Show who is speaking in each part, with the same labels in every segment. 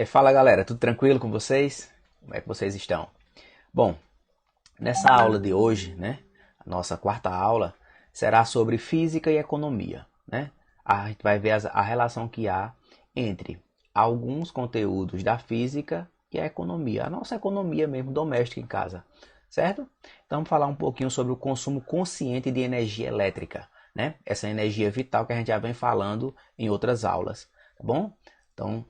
Speaker 1: Fala galera, tudo tranquilo com vocês? Como é que vocês estão? Bom, nessa aula de hoje, né, a nossa quarta aula será sobre física e economia, né? A gente vai ver a relação que há entre alguns conteúdos da física e a economia, a nossa economia mesmo doméstica em casa, certo? Então vamos falar um pouquinho sobre o consumo consciente de energia elétrica, né? Essa energia vital que a gente já vem falando em outras aulas, tá bom? Então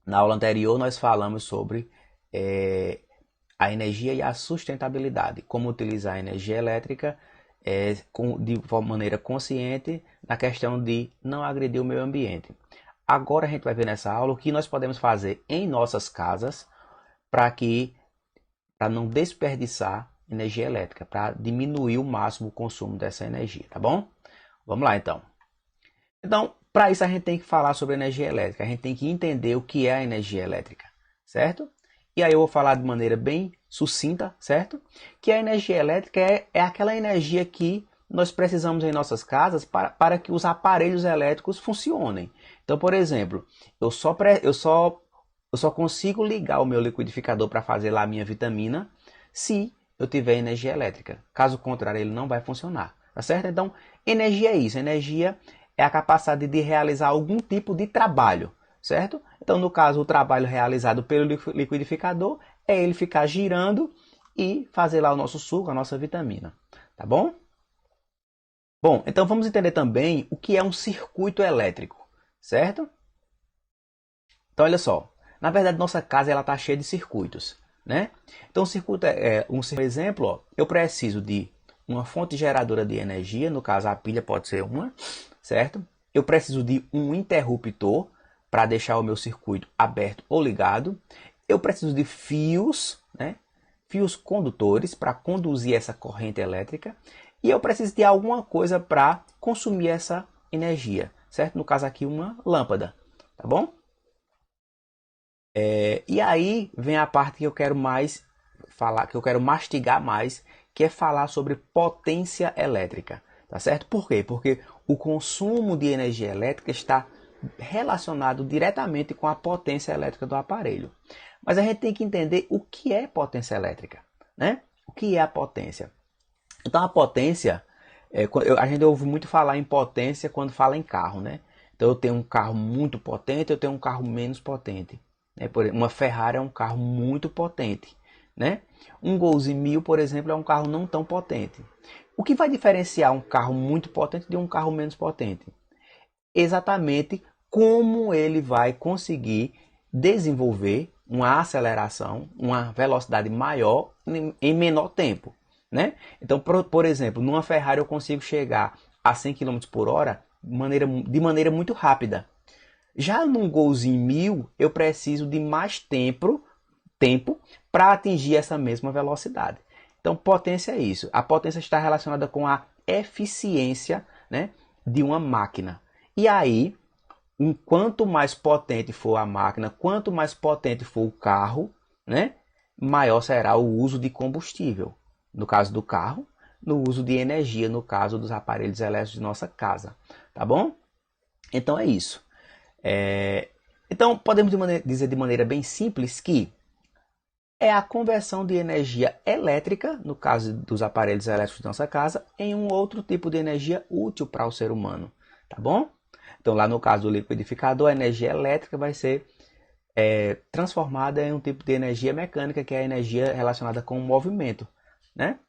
Speaker 1: na aula anterior, nós falamos sobre eh, a energia e a sustentabilidade, como utilizar a energia elétrica de maneira consciente na questão de não agredir o meio ambiente. Agora a gente vai ver nessa aula o que nós podemos fazer em nossas casas para não desperdiçar energia elétrica, para diminuir o máximo o consumo dessa energia, tá bom? Vamos lá então. Então, para isso a gente tem que falar sobre energia elétrica, a gente tem que entender o que é a energia elétrica, certo? E aí eu vou falar de maneira bem sucinta, certo? Que a energia elétrica é aquela energia que nós precisamos em nossas casas para que os aparelhos elétricos funcionem. Então, por exemplo, eu só consigo ligar o meu liquidificador para fazer lá a minha vitamina se eu tiver energia elétrica. Caso contrário, ele não vai funcionar, tá certo? Então, energia é isso, energia é a capacidade de realizar algum tipo de trabalho, certo? Então, no caso, o trabalho realizado pelo liquidificador é ele ficar girando e fazer lá o nosso suco, a nossa vitamina, tá bom? Bom, então vamos entender também o que é um circuito elétrico, certo? Então, olha só, na verdade, nossa casa ela está cheia de circuitos, né? Então, o circuito por exemplo, ó, eu preciso de uma fonte geradora de energia, no caso a pilha pode ser uma, certo? Eu preciso de um interruptor para deixar o meu circuito aberto ou ligado. Eu preciso de fios, né? Fios condutores para conduzir essa corrente elétrica. E eu preciso de alguma coisa para consumir essa energia, certo? No caso aqui, uma lâmpada, tá bom? E aí vem a parte que eu quero mais falar, que eu quero mastigar mais, que é falar sobre potência elétrica, tá certo? Por quê? Porque o consumo de energia elétrica está relacionado diretamente com a potência elétrica do aparelho. Mas a gente tem que entender o que é potência elétrica, né? O que é a potência? Então a potência, a gente ouve muito falar em potência quando fala em carro, né? Então eu tenho um carro muito potente, eu tenho um carro menos potente. Né? Uma Ferrari é um carro muito potente, né? Um Golzinho 1000, por exemplo, é um carro não tão potente. O que vai diferenciar um carro muito potente de um carro menos potente? Exatamente como ele vai conseguir desenvolver uma aceleração, uma velocidade maior em menor tempo, né? Então, por exemplo, numa Ferrari eu consigo chegar a 100 km por hora de maneira muito rápida. Já num Golzinho 1000, eu preciso de mais tempo para atingir essa mesma velocidade. Então, potência é isso. A potência está relacionada com a eficiência, né, de uma máquina. E aí, quanto mais potente for a máquina, quanto mais potente for o carro, né, maior será o uso de combustível. No caso do carro, no uso de energia, no caso dos aparelhos elétricos de nossa casa. Tá bom? Então é isso. Então, podemos dizer de maneira bem simples que é a conversão de energia elétrica, no caso dos aparelhos elétricos de nossa casa, em um outro tipo de energia útil para o ser humano, tá bom? Então, lá no caso do liquidificador, a energia elétrica vai ser transformada em um tipo de energia mecânica, que é a energia relacionada com o movimento, né?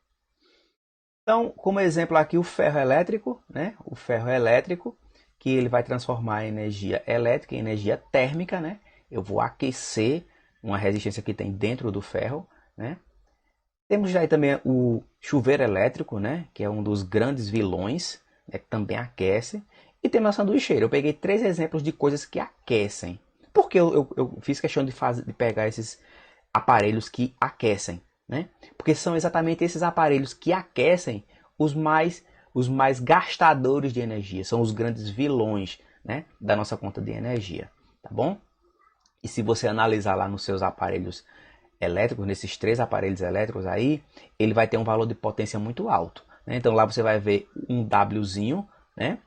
Speaker 1: Então, como exemplo aqui, o ferro elétrico, né? O ferro elétrico, que ele vai transformar a energia elétrica em energia térmica, né? Eu vou aquecer uma resistência que tem dentro do ferro, né? Temos aí também o chuveiro elétrico, né? Que é um dos grandes vilões, né? Que também aquece. E temos a sanduicheira. Eu peguei 3 exemplos de coisas que aquecem. Por que eu fiz questão de pegar esses aparelhos que aquecem, né? Porque são exatamente esses aparelhos que aquecem os mais gastadores de energia, são os grandes vilões, né, da nossa conta de energia, tá bom? E se você analisar lá nos seus aparelhos elétricos, nesses 3 aparelhos elétricos aí, ele vai ter um valor de potência muito alto, né? Então lá você vai ver um Wzinho, né?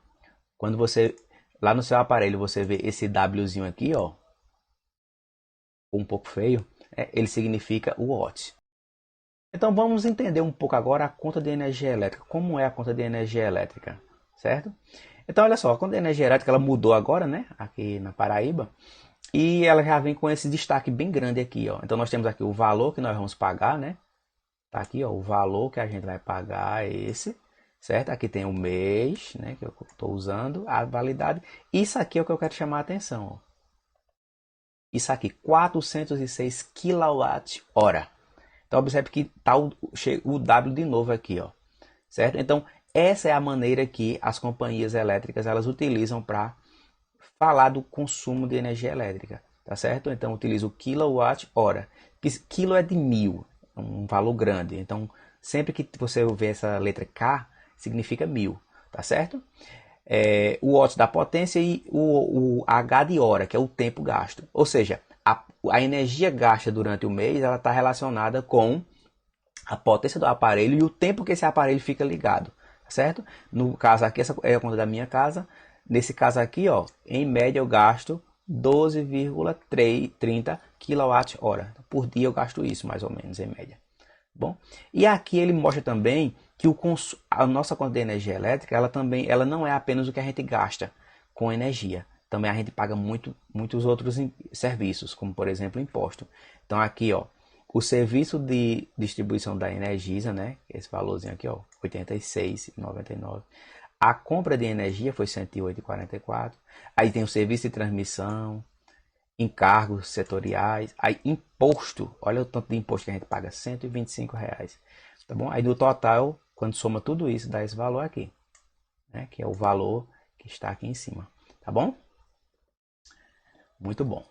Speaker 1: Quando você lá no seu aparelho você vê esse Wzinho aqui, ó, um pouco feio, ele significa watt. Então vamos entender um pouco agora a conta de energia elétrica. Como é a conta de energia elétrica, certo? Então olha só, a conta de energia elétrica ela mudou agora, né? Aqui na Paraíba. E ela já vem com esse destaque bem grande aqui, ó. Então nós temos aqui o valor que nós vamos pagar, né? Tá aqui, ó, o valor que a gente vai pagar é esse, certo? Aqui tem o mês, né, que eu estou usando, a validade. Isso aqui é o que eu quero chamar a atenção, ó. Isso aqui, 406 kWh. Então observe que tá o W de novo aqui, ó, certo? Então essa é a maneira que as companhias elétricas elas utilizam para falar do consumo de energia elétrica, tá certo? Então utiliza o quilowatt-hora. Quilo é de 1000, um valor grande. Então sempre que você vê essa letra K, significa 1000, tá certo? O watt da potência e o H de hora, que é o tempo gasto. Ou seja, a energia gasta durante o mês ela está relacionada com a potência do aparelho e o tempo que esse aparelho fica ligado, certo? No caso aqui, essa é a conta da minha casa. Nesse caso aqui, ó, em média eu gasto 12,30 kWh. Por dia eu gasto isso, mais ou menos, em média. Bom, e aqui ele mostra também que a nossa conta de energia elétrica, ela não é apenas o que a gente gasta com energia. Também a gente paga muitos outros serviços, como por exemplo imposto. Então aqui, ó, o serviço de distribuição da Energisa, né? Esse valorzinho aqui, ó, R$ 86,99. A compra de energia foi R$ 108,44. Aí tem o serviço de transmissão, encargos setoriais, aí imposto, olha o tanto de imposto que a gente paga, R$ 125, tá bom? Aí no total, quando soma tudo isso, dá esse valor aqui, né? Que é o valor que está aqui em cima, tá bom? Muito bom.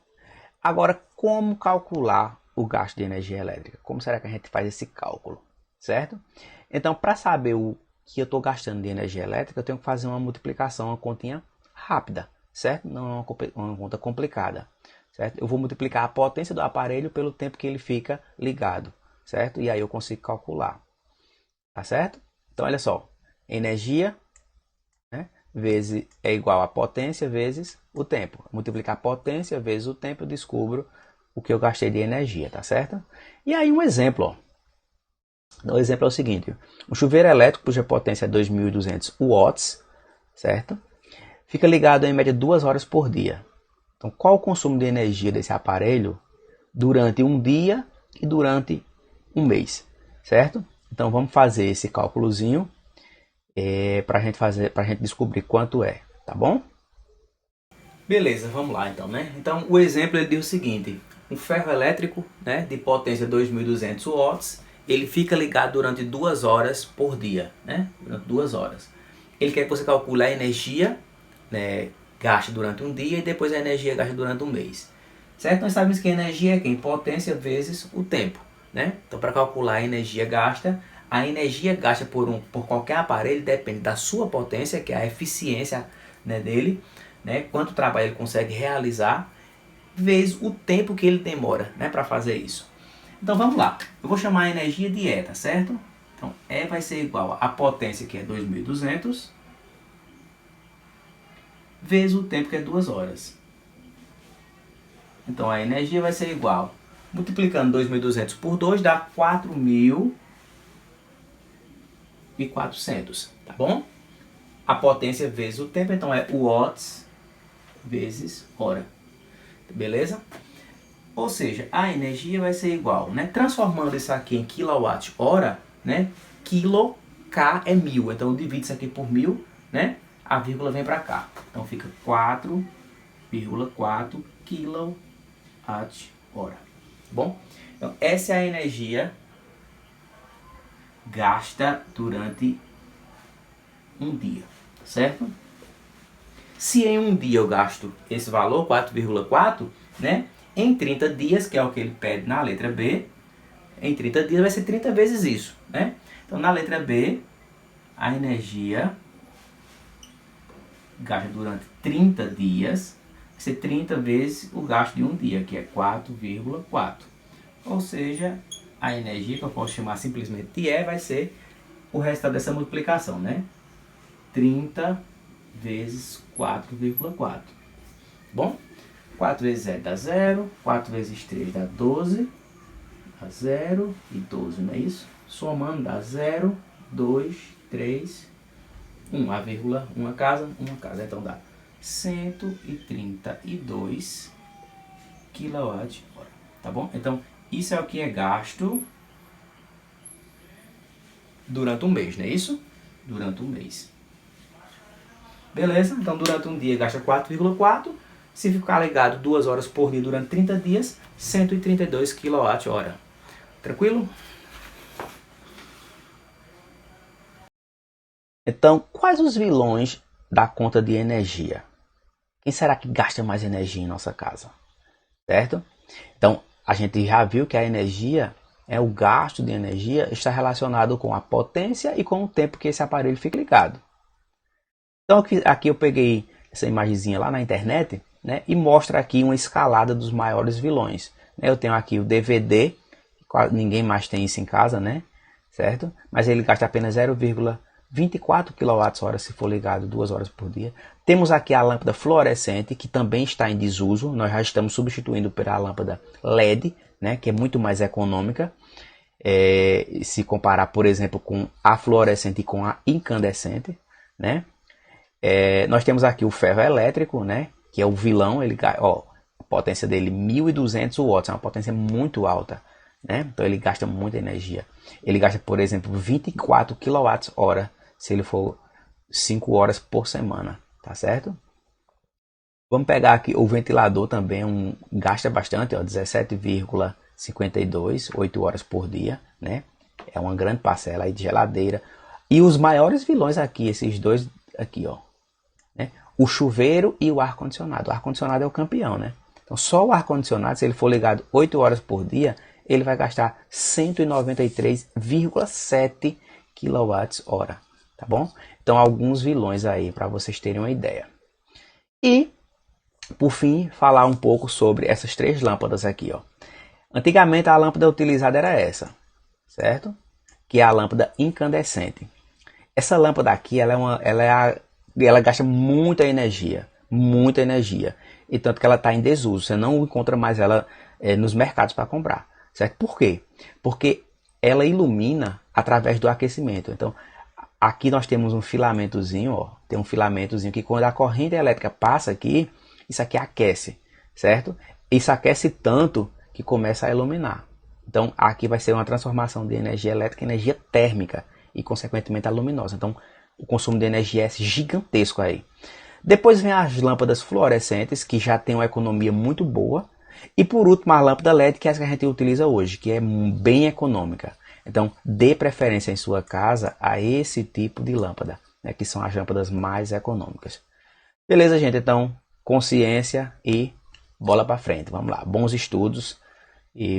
Speaker 1: Agora, como calcular o gasto de energia elétrica? Como será que a gente faz esse cálculo, certo? Então, para saber o que eu estou gastando de energia elétrica, eu tenho que fazer uma multiplicação, uma continha rápida, certo? Não é uma conta complicada. Certo? Eu vou multiplicar a potência do aparelho pelo tempo que ele fica ligado, certo? E aí eu consigo calcular, tá certo? Então olha só, energia, né, vezes é igual a potência vezes o tempo. Multiplicar a potência vezes o tempo, eu descubro o que eu gastei de energia, tá certo? E aí um exemplo, ó. O exemplo é o seguinte: um chuveiro elétrico cuja potência é 2.200 watts, certo? Fica ligado em média 2 horas por dia. Então, qual o consumo de energia desse aparelho durante um dia e durante um mês, certo? Então, vamos fazer esse cálculozinho para a gente descobrir quanto é, tá bom? Beleza, vamos lá então, né? Então, o exemplo ele diz o seguinte: um ferro elétrico, né, de potência 2.200 watts, ele fica ligado durante 2 horas por dia, né? Durante 2 horas. Ele quer que você calcule a energia, né, gasta durante um dia e depois a energia gasta durante um mês. Certo? Nós sabemos que a energia é quem? Potência vezes o tempo, né? Então, para calcular a energia gasta por qualquer aparelho depende da sua potência, que é a eficiência, né, dele, né? Quanto trabalho ele consegue realizar, vezes o tempo que ele demora, né, para fazer isso. Então vamos lá. Eu vou chamar a energia de E, tá certo? Então E vai ser igual a potência, que é 2.200, vezes o tempo, que é 2 horas. Então a energia vai ser igual, multiplicando 2.200 por 2 dá 4.400, tá bom? A potência vezes o tempo, então é watts vezes hora, beleza? Ou seja, a energia vai ser igual, né? Transformando isso aqui em quilowatt-hora, né? Quilo, K é 1000, então eu divido isso aqui por 1000, né? A vírgula vem para cá, então fica 4,4 kWh. Bom, então essa é a energia gasta durante um dia, certo? Se em um dia eu gasto esse valor, 4,4, né? Em 30 dias, que é o que ele pede na letra B, em 30 dias vai ser 30 vezes isso, né? Então na letra B, a energia gasta durante 30 dias vai ser 30 vezes o gasto de um dia, que é 4,4. Ou seja, a energia, que eu posso chamar simplesmente de E, vai ser o resultado dessa multiplicação, né? 30 vezes 4,4. Bom, 4 vezes 7 dá 0, 4 vezes 3 dá 12, dá 0 e 12, não é isso? Somando dá 0, 2, 3, 1, a vírgula, uma casa, então dá 132 kWh, tá bom? Então, isso é o que é gasto durante um mês, não é isso? Durante um mês. Beleza? Então, durante um dia gasta 4,4. Se ficar ligado 2 horas por dia durante 30 dias, 132 kWh. Tranquilo? Então, quais os vilões da conta de energia? Quem será que gasta mais energia em nossa casa? Certo? Então, a gente já viu que a energia, o gasto de energia, está relacionado com a potência e com o tempo que esse aparelho fica ligado. Então, aqui eu peguei essa imagenzinha lá na internet, né, e mostra aqui uma escalada dos maiores vilões. Eu tenho aqui o DVD, ninguém mais tem isso em casa, né? Certo? Mas ele gasta apenas 0,24 kWh se for ligado 2 horas por dia. Temos aqui a lâmpada fluorescente, que também está em desuso. Nós já estamos substituindo pela lâmpada LED, né, que é muito mais econômica. Se comparar, por exemplo, com a fluorescente e com a incandescente, né? Nós temos aqui o ferro elétrico, né, que é o vilão. A potência dele 1.200 watts, é uma potência muito alta, né? Então ele gasta muita energia. Ele gasta, por exemplo, 24 kWh se ele for 5 horas por semana, tá certo? Vamos pegar aqui o ventilador também, gasta bastante, 17,52, 8 horas por dia, né? É uma grande parcela aí de geladeira. E os maiores vilões aqui, esses dois aqui, ó, né? O chuveiro e o ar-condicionado. O ar-condicionado é o campeão, né? Então só o ar-condicionado, se ele for ligado 8 horas por dia, ele vai gastar 193,7 kWh, tá bom? Então alguns vilões aí para vocês terem uma ideia. E por fim, falar um pouco sobre essas 3 lâmpadas aqui, ó. Antigamente a lâmpada utilizada era essa, certo? Que é a lâmpada incandescente. Essa lâmpada aqui, ela gasta muita energia, e tanto que ela está em desuso. Você não encontra mais ela nos mercados para comprar, certo? Por quê? Porque ela ilumina através do aquecimento. Então, aqui nós temos um filamentozinho, ó, tem um filamentozinho que quando a corrente elétrica passa aqui, isso aqui aquece, certo? Isso aquece tanto que começa a iluminar. Então, aqui vai ser uma transformação de energia elétrica em energia térmica e, consequentemente, a luminosa. Então, o consumo de energia é gigantesco aí. Depois vem as lâmpadas fluorescentes, que já tem uma economia muito boa. E, por último, a lâmpada LED, que é essa que a gente utiliza hoje, que é bem econômica. Então, dê preferência em sua casa a esse tipo de lâmpada, né, que são as lâmpadas mais econômicas. Beleza, gente? Então, consciência e bola para frente. Vamos lá, bons estudos e